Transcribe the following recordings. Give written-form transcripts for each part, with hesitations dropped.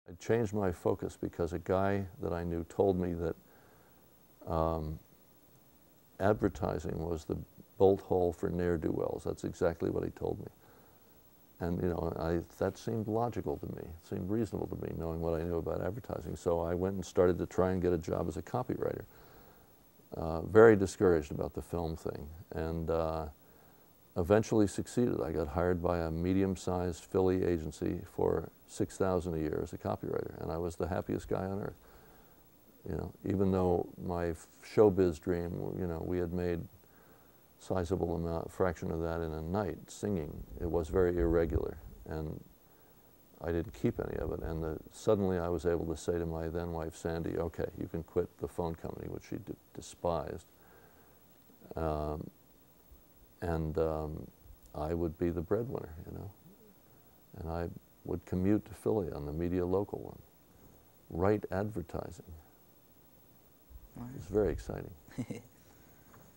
I changed my focus because a guy that I knew told me that advertising was the bolt hole for ne'er-do-wells. That's exactly what he told me. And you know, that seemed logical to me, it seemed reasonable to me, knowing what I knew about advertising. So I went and started to try and get a job as a copywriter. Very discouraged about the film thing, and eventually succeeded. I got hired by a medium-sized Philly agency for $6,000 a year as a copywriter, and I was the happiest guy on earth. You know, even though my showbiz dream, you know, we had made sizable fraction of that in a night singing. It was very irregular, and I didn't keep any of it. And suddenly I was able to say to my then wife Sandy, okay, you can quit the phone company, which she despised, and I would be the breadwinner, you know. And I would commute to Philly on the Media Local one, write advertising. Nice. It was very exciting.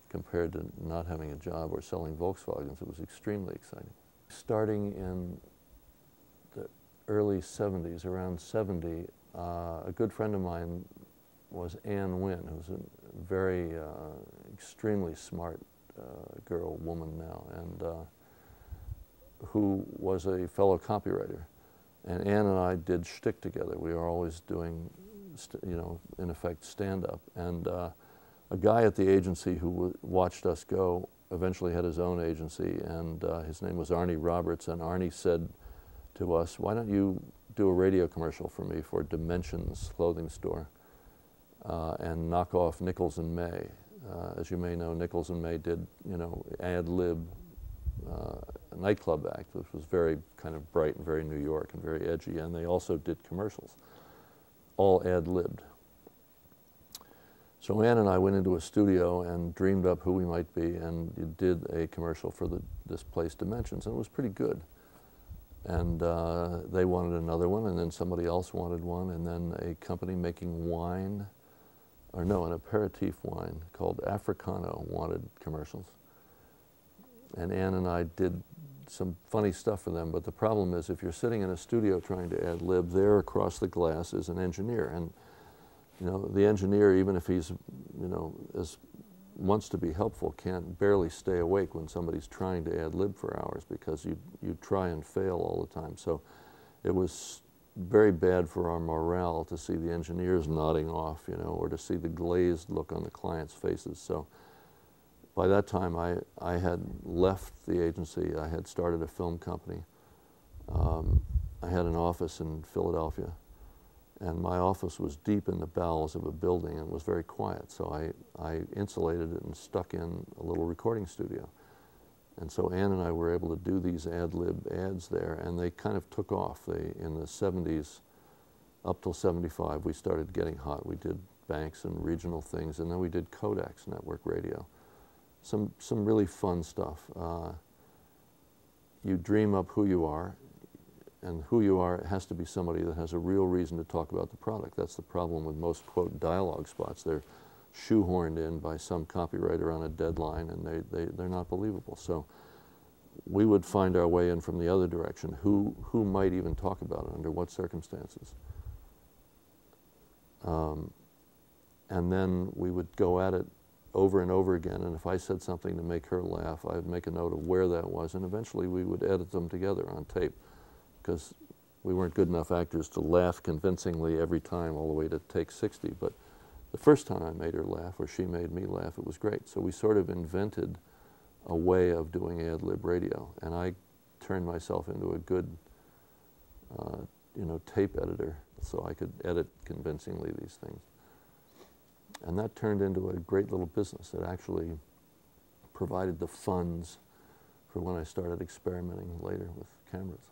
Compared to not having a job or selling Volkswagens, it was extremely exciting. Starting in the early 70s, around 70, a good friend of mine was Ann Wynn, who's a very extremely smart woman now, and who was a fellow copywriter. And Ann and I did shtick together. We were always doing, you know, in effect, stand-up. And a guy at the agency who watched us go eventually had his own agency, and his name was Arnie Roberts, and Arnie said to us, why don't you do a radio commercial for me for Dimensions clothing store and knock off Nichols and May. As you may know, Nichols and May did, you know, ad-lib nightclub act, which was very kind of bright and very New York and very edgy, and they also did commercials, all ad-libbed. So Ann and I went into a studio and dreamed up who we might be, and did a commercial for this place Dimensions, and it was pretty good. And they wanted another one, and then somebody else wanted one, and then a company making wine, or no, an aperitif wine called Africano wanted commercials. And Ann and I did some funny stuff for them, but the problem is if you're sitting in a studio trying to ad-lib, there across the glass is an engineer. And you know, the engineer, even if he's, you know, wants to be helpful, can't barely stay awake when somebody's trying to ad-lib for hours, because you try and fail all the time. So it was very bad for our morale to see the engineers nodding off, you know, or to see the glazed look on the clients' faces. So by that time, I had left the agency. I had started a film company. I had an office in Philadelphia, and my office was deep in the bowels of a building and was very quiet. So I insulated it and stuck in a little recording studio. And so Ann and I were able to do these ad-lib ads there, and they kind of took off. In the 70s, up till 75, we started getting hot. We did banks and regional things, and then we did Kodak's network radio. Some really fun stuff. You dream up who you are, and who you are has to be somebody that has a real reason to talk about the product. That's the problem with most, quote, dialogue spots. They're shoehorned in by some copywriter on a deadline, and they're not believable. So we would find our way in from the other direction. Who might even talk about it, under what circumstances? And then we would go at it over and over again, and if I said something to make her laugh, I'd make a note of where that was, and eventually we would edit them together on tape, because we weren't good enough actors to laugh convincingly every time all the way to take 60, but the first time I made her laugh, or she made me laugh, it was great. So we sort of invented a way of doing ad-lib radio, and I turned myself into a good you know, tape editor, so I could edit convincingly these things. And that turned into a great little business. It actually provided the funds for when I started experimenting later with cameras.